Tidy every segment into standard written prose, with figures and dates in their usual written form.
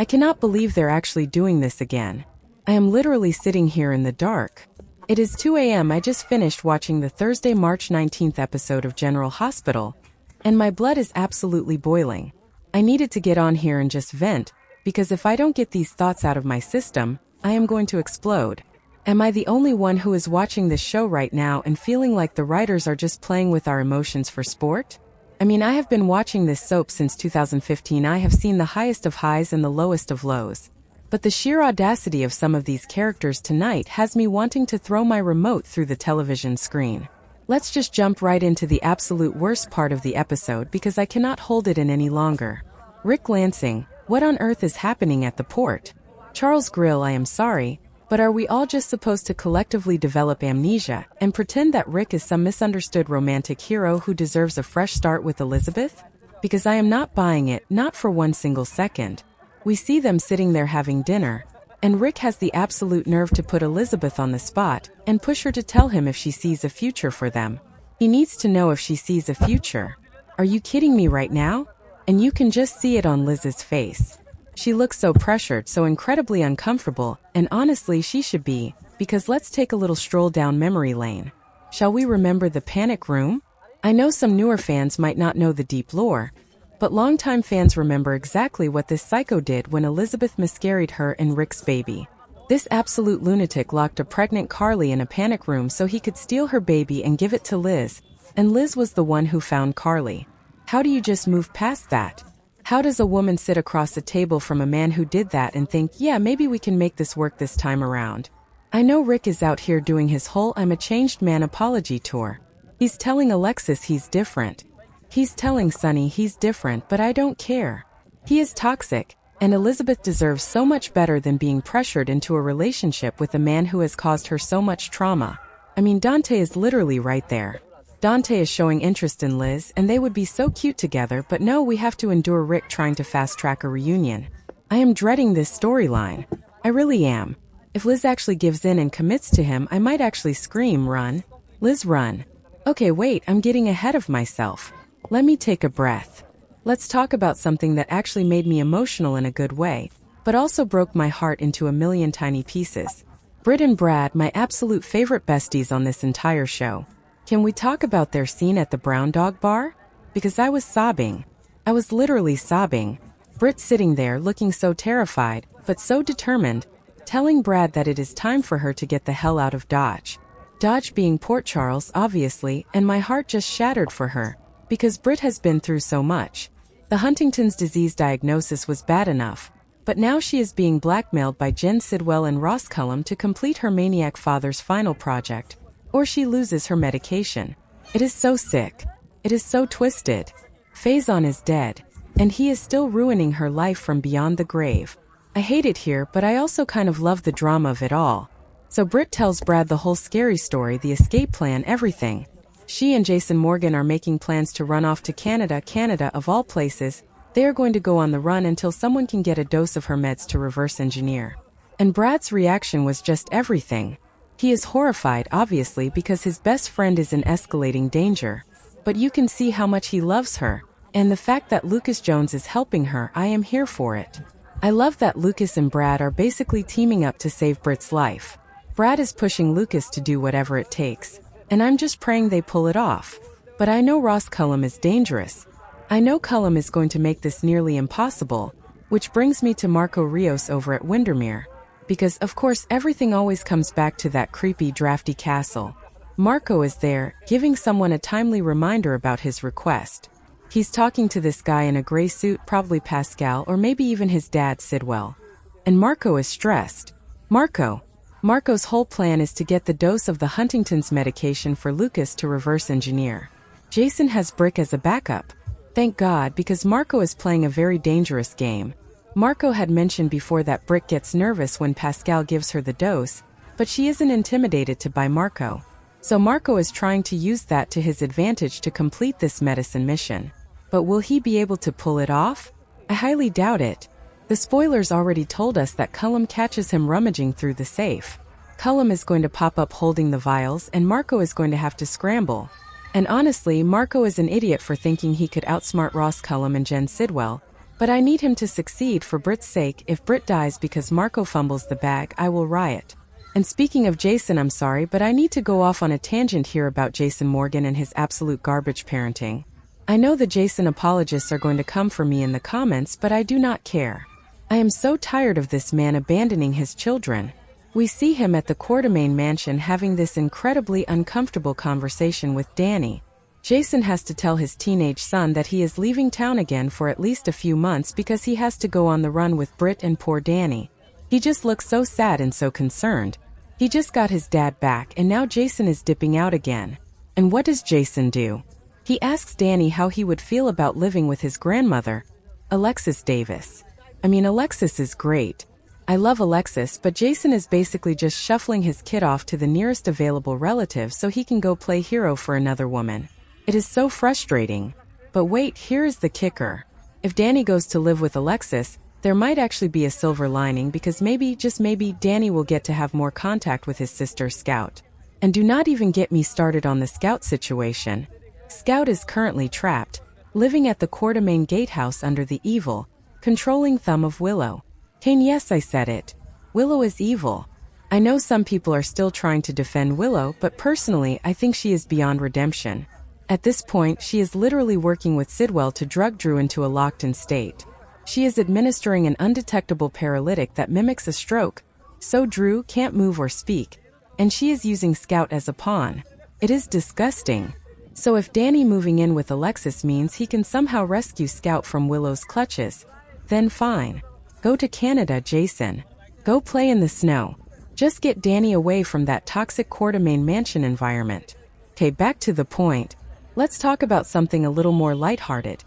I cannot believe they're actually doing this again. I am literally sitting here in the dark. It is 2 a.m. I just finished watching the Thursday, March 19th episode of General Hospital, and my blood is absolutely boiling. I needed to get on here and just vent, because if I don't get these thoughts out of my system, I am going to explode. Am I the only one who is watching this show right now and feeling like the writers are just playing with our emotions for sport? I mean, I have been watching this soap since 2015. I have seen the highest of highs and the lowest of lows. But the sheer audacity of some of these characters tonight has me wanting to throw my remote through the television screen. Let's just jump right into the absolute worst part of the episode because I cannot hold it in any longer. Rick Lansing, what on earth is happening at the port? Charles Grill, I am sorry, but are we all just supposed to collectively develop amnesia and pretend that Rick is some misunderstood romantic hero who deserves a fresh start with Elizabeth? Because I am not buying it, not for one single second. We see them sitting there having dinner, and Rick has the absolute nerve to put Elizabeth on the spot and push her to tell him if she sees a future for them. He needs to know if she sees a future. Are you kidding me right now? And you can just see it on Liz's face. She looks so pressured, so incredibly uncomfortable, and honestly she should be, because let's take a little stroll down memory lane. Shall we remember the panic room? I know some newer fans might not know the deep lore, but longtime fans remember exactly what this psycho did when Elizabeth miscarried her and Rick's baby. This absolute lunatic locked a pregnant Carly in a panic room so he could steal her baby and give it to Liz, and Liz was the one who found Carly. How do you just move past that? How does a woman sit across a table from a man who did that and think, yeah, maybe we can make this work this time around? I know Rick is out here doing his whole I'm a changed man apology tour. He's telling Alexis he's different. He's telling Sonny he's different, but I don't care. He is toxic, and Elizabeth deserves so much better than being pressured into a relationship with a man who has caused her so much trauma. I mean, Dante is literally right there. Dante is showing interest in Liz, and they would be so cute together, but no, we have to endure Rick trying to fast-track a reunion. I am dreading this storyline. I really am. If Liz actually gives in and commits to him, I might actually scream, run. Liz, run. Okay, wait, I'm getting ahead of myself. Let me take a breath. Let's talk about something that actually made me emotional in a good way, but also broke my heart into a million tiny pieces. Britt and Brad, my absolute favorite besties on this entire show. Can we talk about their scene at the Brown Dog Bar? Because I was sobbing. I was literally sobbing. Britt sitting there looking so terrified, but so determined, telling Brad that it is time for her to get the hell out of Dodge. Dodge being Port Charles, obviously, and my heart just shattered for her, because Britt has been through so much. The Huntington's disease diagnosis was bad enough, but now she is being blackmailed by Jen Sidwell and Ross Cullum to complete her maniac father's final project, or she loses her medication. It is so sick. It is so twisted. Faison is dead, and he is still ruining her life from beyond the grave. I hate it here, but I also kind of love the drama of it all. So Britt tells Brad the whole scary story, the escape plan, everything. She and Jason Morgan are making plans to run off to Canada. Canada, of all places. They are going to go on the run until someone can get a dose of her meds to reverse engineer. And Brad's reaction was just everything. He is horrified, obviously, because his best friend is in escalating danger. But you can see how much he loves her, and the fact that Lucas Jones is helping her, I am here for it. I love that Lucas and Brad are basically teaming up to save Britt's life. Brad is pushing Lucas to do whatever it takes, and I'm just praying they pull it off. But I know Ross Cullum is dangerous. I know Cullum is going to make this nearly impossible, which brings me to Marco Rios over at Windermere. Because, of course, everything always comes back to that creepy, drafty castle. Marco is there, giving someone a timely reminder about his request. He's talking to this guy in a gray suit, probably Pascal, or maybe even his dad, Sidwell. And Marco is stressed. Marco's whole plan is to get the dose of the Huntington's medication for Lucas to reverse engineer. Jason has Brick as a backup. Thank God, because Marco is playing a very dangerous game. Marco had mentioned before that Brick gets nervous when Pascal gives her the dose, but she isn't intimidated by Marco. So Marco is trying to use that to his advantage to complete this medicine mission. But will he be able to pull it off? I highly doubt it. The spoilers already told us that Cullum catches him rummaging through the safe. Cullum is going to pop up holding the vials, and Marco is going to have to scramble. And honestly, Marco is an idiot for thinking he could outsmart Ross Cullum and Jen Sidwell, But I need him to succeed for Brit's sake. If Brit dies because Marco fumbles the bag, I will riot. And speaking of Jason, I'm sorry, but I need to go off on a tangent here about Jason Morgan and his absolute garbage parenting. I know the Jason apologists are going to come for me in the comments, but I do not care. I am so tired of this man abandoning his children. We see him at the Quartermaine mansion having this incredibly uncomfortable conversation with Danny. Jason has to tell his teenage son that he is leaving town again for at least a few months because he has to go on the run with Brit and poor Danny. He just looks so sad and so concerned. He just got his dad back and now Jason is dipping out again. And what does Jason do? He asks Danny how he would feel about living with his grandmother, Alexis Davis. Alexis is great. I love Alexis, but Jason is basically just shuffling his kid off to the nearest available relative so he can go play hero for another woman. It is so frustrating. But wait, here is the kicker. If Danny goes to live with Alexis, there might actually be a silver lining because maybe, just maybe, Danny will get to have more contact with his sister Scout. And do not even get me started on the Scout situation. Scout is currently trapped, living at the Quartermaine gatehouse under the evil, controlling thumb of Willow. Kane, yes, I said it. Willow is evil. I know some people are still trying to defend Willow, but personally, I think she is beyond redemption. At this point, she is literally working with Sidwell to drug Drew into a locked-in state. She is administering an undetectable paralytic that mimics a stroke, so Drew can't move or speak, and she is using Scout as a pawn. It is disgusting. So if Danny moving in with Alexis means he can somehow rescue Scout from Willow's clutches, then fine. Go to Canada, Jason. Go play in the snow. Just get Danny away from that toxic Quartermaine mansion environment. Okay, back to the point. Let's talk about something a little more lighthearted.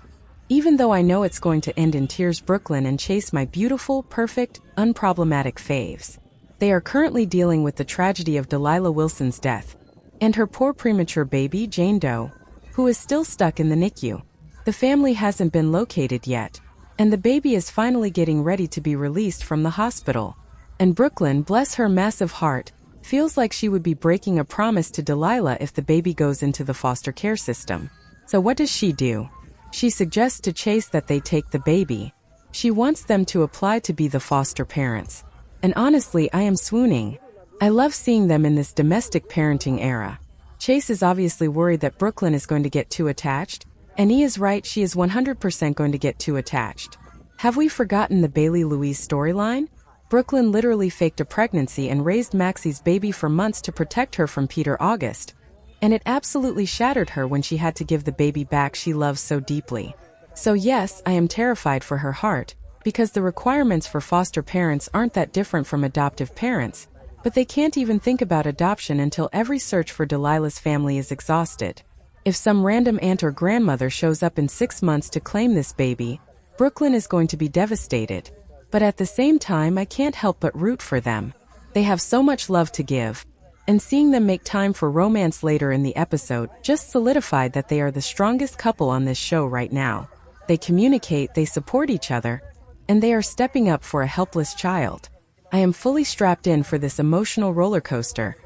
Even though I know it's going to end in tears, Brooklyn and Chase, my beautiful, perfect, unproblematic faves. They are currently dealing with the tragedy of Delilah Wilson's death, and her poor premature baby, Jane Doe, who is still stuck in the NICU. The family hasn't been located yet, and the baby is finally getting ready to be released from the hospital. And Brooklyn, bless her massive heart, feels like she would be breaking a promise to Delilah if the baby goes into the foster care system. So what does she do? She suggests to Chase that they take the baby. She wants them to apply to be the foster parents. And honestly, I am swooning. I love seeing them in this domestic parenting era. Chase is obviously worried that Brooklyn is going to get too attached, and he is right, she is 100% going to get too attached. Have we forgotten the Bailey Louise storyline? Brooklyn literally faked a pregnancy and raised Maxie's baby for months to protect her from Peter August. And it absolutely shattered her when she had to give the baby back she loves so deeply. So yes, I am terrified for her heart, because the requirements for foster parents aren't that different from adoptive parents, but they can't even think about adoption until every search for Delilah's family is exhausted. If some random aunt or grandmother shows up in 6 months to claim this baby, Brooklyn is going to be devastated. But at the same time, I can't help but root for them. They have so much love to give. And seeing them make time for romance later in the episode just solidified that they are the strongest couple on this show right now. They communicate, they support each other, and they are stepping up for a helpless child. I am fully strapped in for this emotional roller coaster.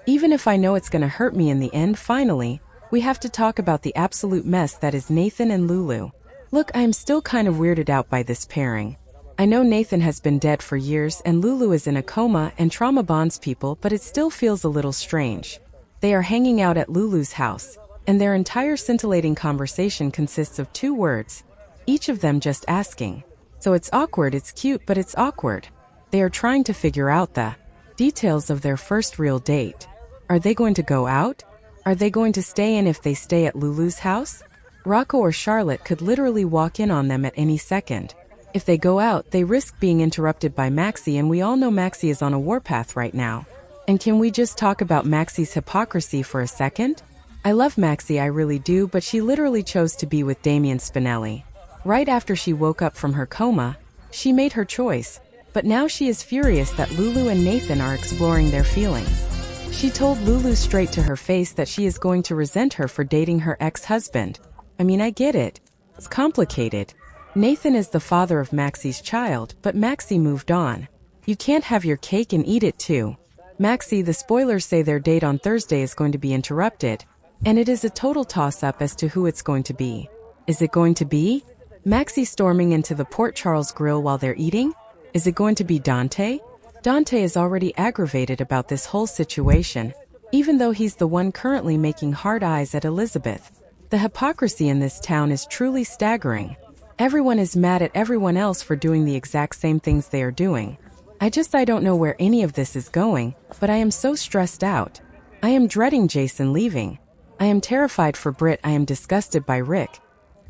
Even if I know it's going to hurt me in the end, finally, we have to talk about the absolute mess that is Nathan and Lulu. Look, I am still kind of weirded out by this pairing. I know Nathan has been dead for years and Lulu is in a coma and trauma bonds people, but it still feels a little strange. They are hanging out at Lulu's house, and their entire scintillating conversation consists of 2 words, each of them just asking. So it's awkward, it's cute, but it's awkward. They are trying to figure out the details of their first real date. Are they going to go out? Are they going to stay in if they stay at Lulu's house? Rocco or Charlotte could literally walk in on them at any second. If they go out, they risk being interrupted by Maxie, and we all know Maxie is on a warpath right now. And can we just talk about Maxie's hypocrisy for a second? I love Maxie, I really do, but she literally chose to be with Damian Spinelli. Right after she woke up from her coma, she made her choice, but now she is furious that Lulu and Nathan are exploring their feelings. She told Lulu straight to her face that she is going to resent her for dating her ex-husband. I get it. It's complicated. Nathan is the father of Maxie's child, but Maxie moved on. You can't have your cake and eat it too. Maxie, the spoilers say their date on Thursday is going to be interrupted, and it is a total toss-up as to who it's going to be. Is it going to be Maxie storming into the Port Charles grill while they're eating? Is it going to be Dante? Dante is already aggravated about this whole situation, even though he's the one currently making hard eyes at Elizabeth. The hypocrisy in this town is truly staggering. Everyone is mad at everyone else for doing the exact same things they are doing. I don't know where any of this is going, but I am so stressed out. I am dreading Jason leaving. I am terrified for Britt. I am disgusted by Rick.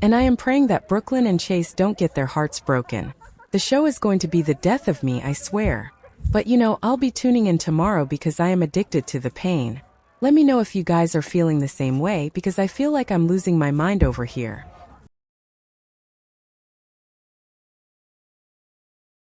And I am praying that Brooklyn and Chase don't get their hearts broken. The show is going to be the death of me, I swear. But I'll be tuning in tomorrow because I am addicted to the pain. Let me know if you guys are feeling the same way because I feel like I'm losing my mind over here.